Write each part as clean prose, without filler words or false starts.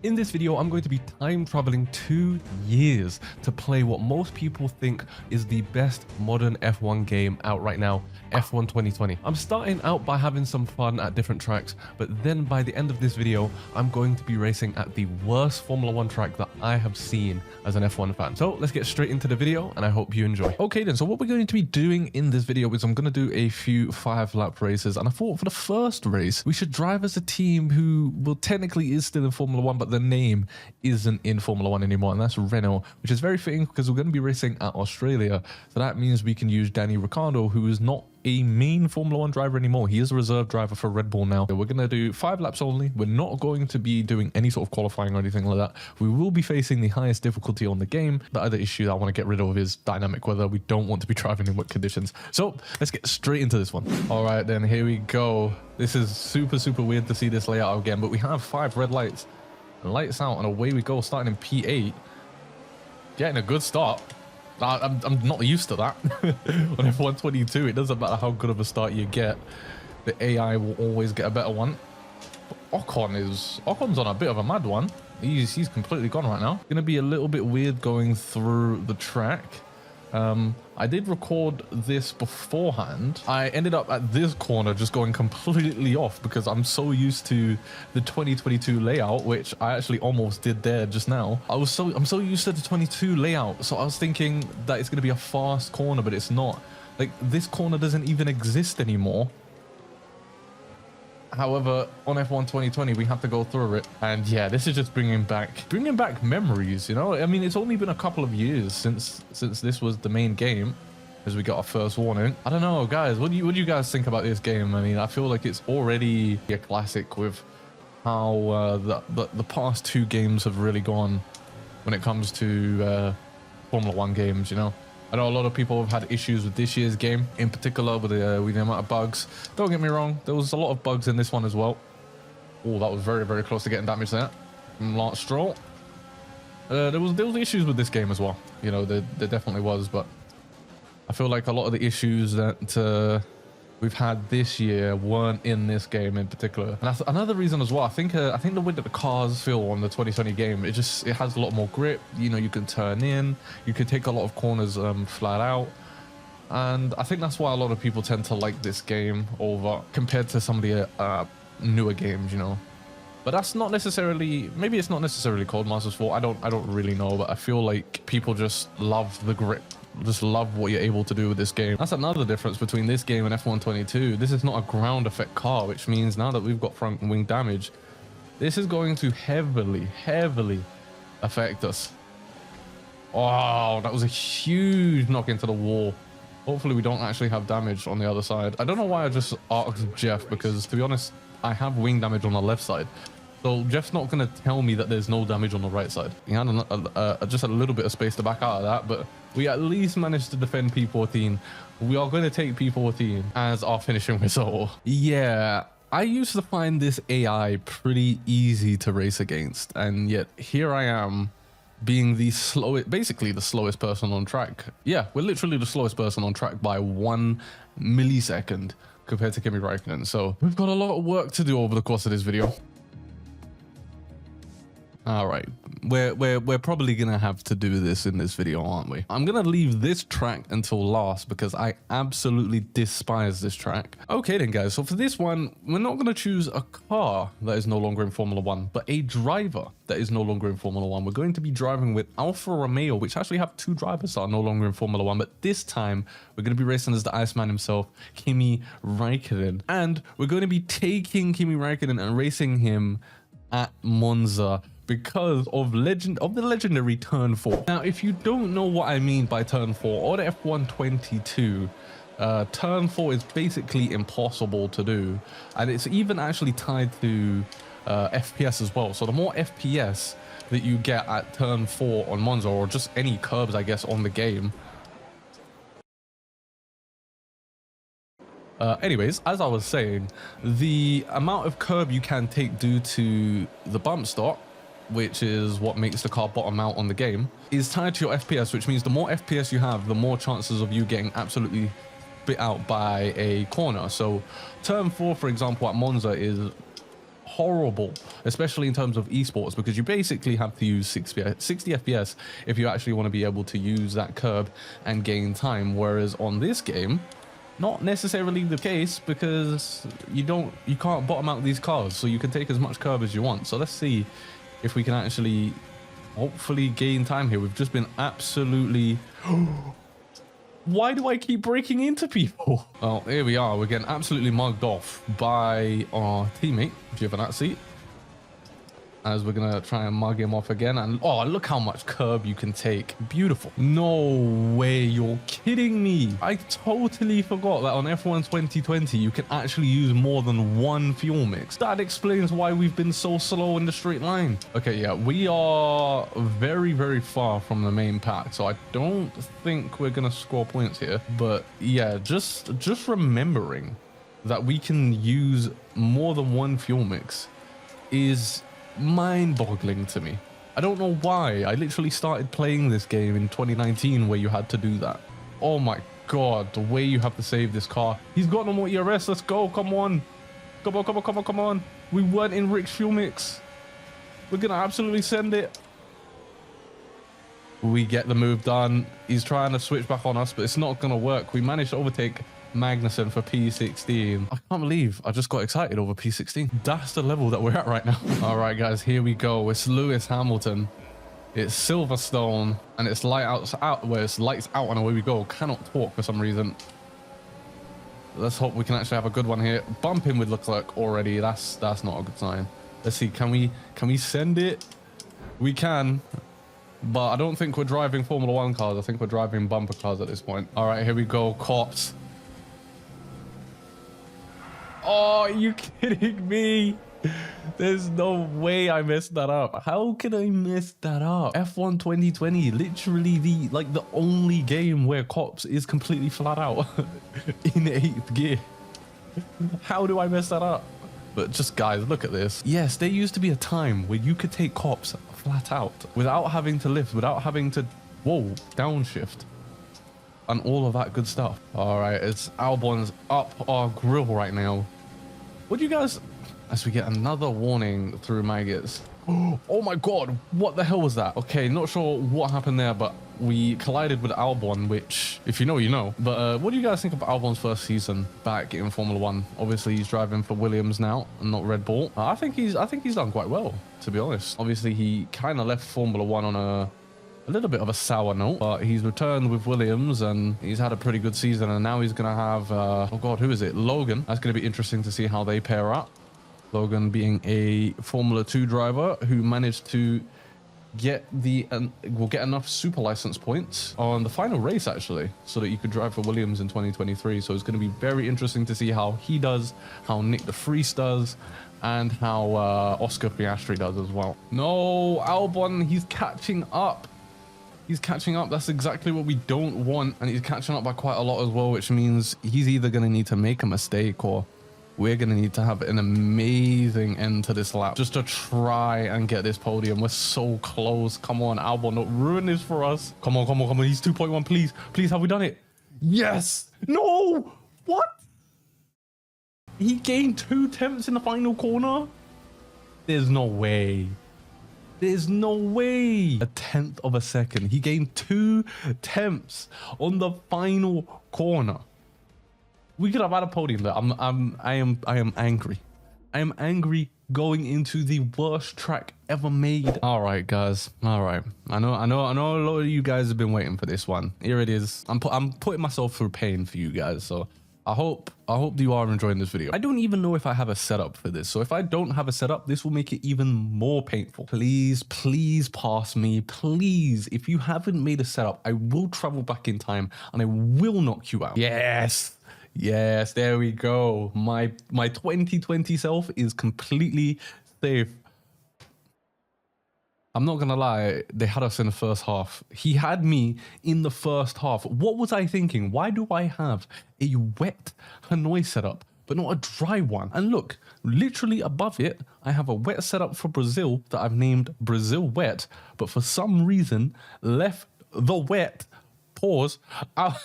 In this video, I'm going to be time traveling 2 years to play what most people think is the best modern F1 game out right now, F1 2020. I'm starting out by having some fun at different tracks, but then by the end of this video, I'm going to be racing at the worst Formula 1 track that I have seen as an F1 fan. So let's get straight into the video and I hope you enjoy. Okay then, so what we're going to be doing in this video is I'm going to do a few 5-lap races, and I thought for the first race, we should drive as a team who, well, technically is still in Formula 1, but the name isn't in Formula 1 anymore, and that's Renault, which is very fitting because we're going to be racing at Australia. So that means we can use Danny Ricciardo, who is not a main Formula 1 driver anymore. He is a reserve driver for Red Bull now. We're going to do 5 laps only. We're not going to be doing any sort of qualifying or anything like that. We will be facing the highest difficulty on the game. The other issue that I want to get rid of is dynamic weather. We don't want to be driving in wet conditions. So let's get straight into this one. All right, then here we go. This is super weird to see this layout again, but we have 5 red lights. Lights out and away we go, starting in P8. Getting a good start. I'm not used to that. On F1 22, it doesn't matter how good of a start you get, the AI will always get a better one. But Ocon's on a bit of a mad one. He's completely gone right now. Gonna be a little bit weird going through the track. I did record this beforehand. I ended up at this corner just going completely off because I'm so used to the 2022 layout, which I actually almost did there just now. I'm so used to the 22 layout, so I was thinking that it's going to be a fast corner, but it's not. Like, this corner doesn't even exist anymore. However, on F1 2020, we have to go through it. And yeah, this is just bringing back memories, you know? I mean, it's only been a couple of years since this was the main game, as we got our first warning. I don't know, guys, what do you guys think about this game? I mean, I feel like it's already a classic with how the past 2 games have really gone when it comes to Formula 1 games, you know? I know a lot of people have had issues with this year's game, in particular with the amount of bugs. Don't get me wrong, there was a lot of bugs in this one as well. Oh, that was very close to getting damage there from Lance Stroll. There was issues with this game as well. You know, there definitely was, but I feel like a lot of the issues that we've had this year weren't in this game in particular. And that's another reason as well. I think the way that the cars feel on the 2020 game, it has a lot more grip. You know, you can turn in, you can take a lot of corners flat out. And I think that's why a lot of people tend to like this game over compared to some of the newer games, you know. But that's not necessarily, maybe it's not necessarily Codemasters' fault. I don't really know, but I feel like people just love the grip. Just love what you're able to do with this game. That's another difference between this game and F1 22. This is not a ground effect car, which means now that we've got front wing damage, this is going to heavily affect us. Oh, that was a huge knock into the wall. Hopefully we don't actually have damage on the other side. I don't know why I just asked Jeff, because to be honest, I have wing damage on the left side. So Jeff's not going to tell me that there's no damage on the right side. He had just a little bit of space to back out of that, but we at least managed to defend P14. We are going to take P14 as our finishing result. Yeah, I used to find this AI pretty easy to race against, and yet here I am being the slowest, basically the slowest person on track. Yeah, we're literally the slowest person on track by 1 millisecond compared to Kimi Räikkönen. So we've got a lot of work to do over the course of this video. All right, we're probably gonna have to do this in this video, aren't we? I'm gonna leave this track until last because I absolutely despise this track. Okay then, guys, so for this one, we're not gonna choose a car that is no longer in Formula 1, but a driver that is no longer in Formula 1. We're going to be driving with Alfa Romeo, which actually have 2 drivers that are no longer in Formula 1, but this time we're gonna be racing as the Iceman himself, Kimi Räikkönen. And we're going to be taking Kimi Räikkönen and racing him at Monza, because of the legendary turn 4. Now, if you don't know what I mean by turn 4 or the F1 22, turn 4 is basically impossible to do, and it's even actually tied to FPS as well. So the more FPS that you get at turn 4 on Monza, or just any curbs, I guess, on the game. Anyways, as I was saying, the amount of curb you can take due to the bump stop, which is what makes the car bottom out on the game, is tied to your FPS, which means the more FPS you have, the more chances of you getting absolutely spit out by a corner. So turn 4, for example, at Monza is horrible, especially in terms of esports, because you basically have to use 60 FPS if you actually want to be able to use that curb and gain time. Whereas on this game, not necessarily the case, because you can't bottom out these cars, so you can take as much curb as you want. So let's see if we can actually hopefully gain time here. We've just been absolutely why do I keep breaking into people? Oh, here we are. We're getting absolutely mugged off by our teammate, BushiAntz, as we're gonna try and mug him off again. And oh, look how much curb you can take. Beautiful. No way, you're kidding me. I totally forgot that on F1 2020 you can actually use more than one fuel mix. That explains why we've been so slow in the straight line. Okay, yeah, we are very, very far from the main pack, so I don't think we're gonna score points here. But yeah, just remembering that we can use more than one fuel mix is mind-boggling to me. I don't know why. I literally started playing this game in 2019 where you had to do that. Oh my god, the way you have to save this car. He's got no more ERS. Let's go. Come on. Come on, come on, come on, come on. We weren't in Rick's fuel mix. We're gonna absolutely send it. We get the move done. He's trying to switch back on us, but it's not gonna work. We managed to overtake Magnussen for P16. I can't believe I just got excited over P16. That's the level that we're at right now. All right, guys, here we go. It's Lewis Hamilton. It's Silverstone, and it's lights out and away we go. Cannot talk for some reason. Let's hope we can actually have a good one here. Bump him with Leclerc already. That's not a good sign. Let's see. Can we send it? We can. But I don't think we're driving Formula 1 cars. I think we're driving bumper cars at this point. All right, here we go. Cops. Oh, are you kidding me? There's no way I messed that up. How can I mess that up? F1 2020, literally the only game where cops is completely flat out in 8th gear. How do I mess that up? But just guys, look at this. Yes, there used to be a time where you could take cops flat out without having to lift, without having to, whoa, downshift. And all of that good stuff. All right, it's Albon's up our grill right now. What do you guys, as we get another warning through maggots. Oh my god, what the hell was that? Okay, not sure what happened there, but we collided with Albon, which, if you know, you know. But what do you guys think of Albon's first season back in Formula 1? Obviously, he's driving for Williams now, and not Red Bull. I think he's done quite well, to be honest. Obviously, he kind of left Formula 1 on a little bit of a sour note, but he's returned with Williams and he's had a pretty good season, and now he's gonna have oh god, who is it? Logan. That's gonna be interesting to see how they pair up. Logan being a Formula 2 driver who managed to get will get enough super license points on the final race actually, so that you could drive for Williams in 2023. So it's going to be very interesting to see how he does, how Nick de Vries does, and how Oscar Piastri does as well. No, Albon, he's catching up. He's catching up. That's exactly what we don't want. And he's catching up by quite a lot as well, which means he's either going to need to make a mistake or we're going to need to have an amazing end to this lap just to try and get this podium. We're so close. Come on, Albon, don't ruin this for us. Come on, come on, come on. He's 2.1, please. Please, have we done it? Yes. No. What? He gained 2 tenths in the final corner? There's no way. There's no way. 1/10 of a second. He gained 2 tenths on the final corner. We could have had a podium there. I am angry. I am angry going into the worst track ever made. All right, guys. All right. I know a lot of you guys have been waiting for this one. Here it is. I'm putting myself through pain for you guys. So I hope you are enjoying this video. I don't even know if I have a setup for this. So if I don't have a setup, this will make it even more painful. Please, please pass me. Please, if you haven't made a setup, I will travel back in time and I will knock you out. Yes. Yes, there we go. My 2020 self is completely safe. I'm not gonna lie, they had us in the first half. He had me in the first half. What was I thinking? Why do I have a wet Hanoi setup, but not a dry one? And look, literally above it, I have a wet setup for Brazil that I've named Brazil Wet, but for some reason left the wet, pause, out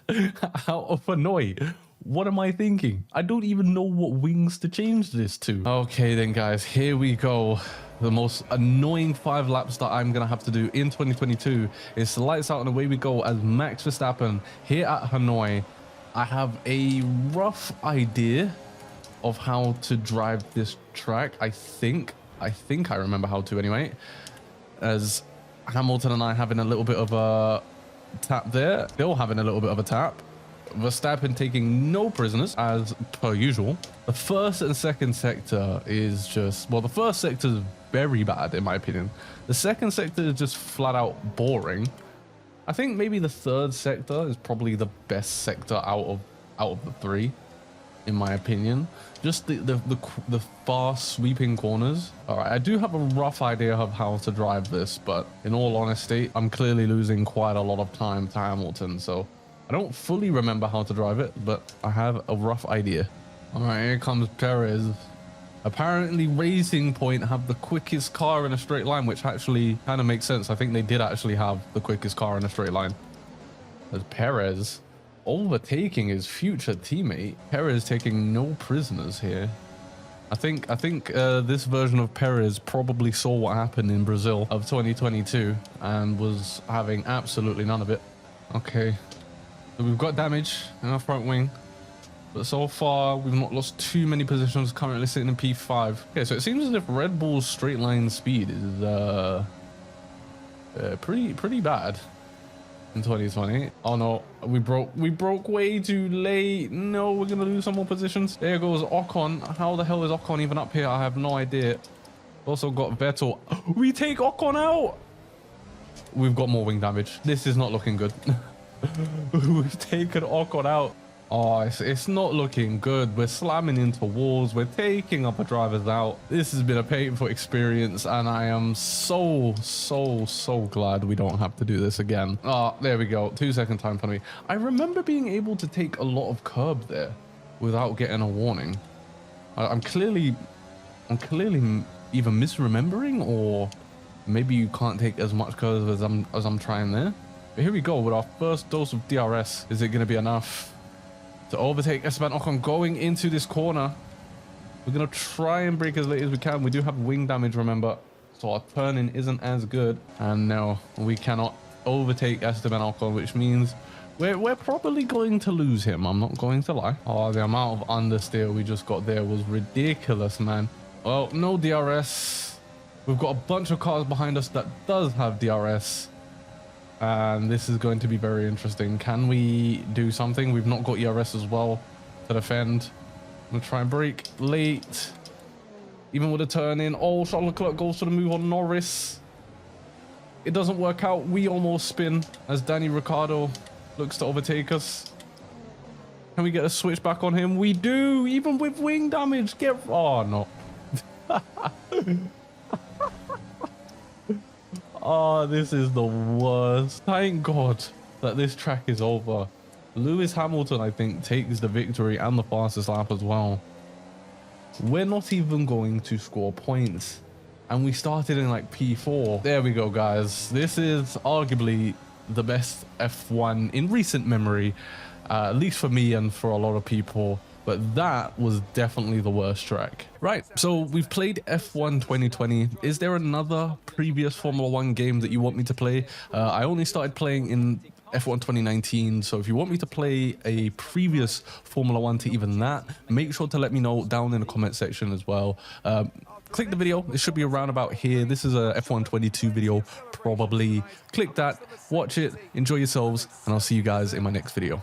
of Hanoi. What am I thinking? I don't even know what wings to change this to. Okay then guys, here we go. The most annoying 5 laps that I'm gonna have to do in 2022 is the lights out and away we go as Max Verstappen here at Hanoi. I have a rough idea of how to drive this track. I think I remember how to anyway, as Hamilton and I having a little bit of a tap there, still having a little bit of a tap. Verstappen taking no prisoners as per usual. The first and second sector is just, well, the first sector is very bad in my opinion. The second sector is just flat out boring. I think maybe the third sector is probably the best sector out of the 3 in my opinion. Just the fast sweeping corners. All right, I do have a rough idea of how to drive this, but in all honesty, I'm clearly losing quite a lot of time to Hamilton, so I don't fully remember how to drive it, but I have a rough idea. All right, here comes Perez. Apparently Racing Point have the quickest car in a straight line, which actually kind of makes sense. I think they did actually have the quickest car in a straight line. As Perez overtaking his future teammate. Perez taking no prisoners here. I think this version of Perez probably saw what happened in Brazil of 2022 and was having absolutely none of it. Okay. So we've got damage in our front wing, but so far we've not lost too many positions, currently sitting in P5. Okay, so it seems as if Red Bull's straight line speed is pretty bad in 2020. Oh no, we broke way too late. No, we're gonna lose some more positions. There goes Ocon. How the hell is Ocon even up here? I have no idea. Also got Vettel. We take Ocon out. We've got more wing damage. This is not looking good. We've taken Ocon out. Oh, it's not looking good. We're slamming into walls. We're taking other drivers out. This has been a painful experience, and I am so glad we don't have to do this again. Oh, there we go. 2-second time penalty. I remember being able to take a lot of curb there without getting a warning. I'm clearly either misremembering, or maybe you can't take as much curb as I'm trying there. But here we go with our first dose of DRS. Is it going to be enough to overtake Esteban Ocon going into this corner? We're going to try and brake as late as we can. We do have wing damage, remember, so our turning isn't as good. And no, we cannot overtake Esteban Ocon, which means we're probably going to lose him. I'm not going to lie. Oh, the amount of understeer we just got there was ridiculous, man. Well, no DRS. We've got a bunch of cars behind us that does have DRS. And this is going to be very interesting. Can we do something? We've not got ERS as well to defend. I'm going to try and brake late. Even with a turn in. Oh, Charles Leclerc goes for the move on Norris. It doesn't work out. We almost spin as Danny Ricciardo looks to overtake us. Can we get a switch back on him? We do, even with wing damage. Oh, no. Oh, this is the worst. Thank God that this track is over. Lewis Hamilton, I think, takes the victory and the fastest lap as well. We're not even going to score points, and we started in like P4. There we go, guys. This is arguably the best F1 in recent memory, at least for me and for a lot of people. But that was definitely the worst track. Right, so we've played F1 2020. Is there another previous Formula 1 game that you want me to play? I only started playing in F1 2019, so if you want me to play a previous Formula 1 to even that, make sure to let me know down in the comment section as well. Click the video, it should be around about here. This is a F1 22 video, probably. Click that, watch it, enjoy yourselves, and I'll see you guys in my next video.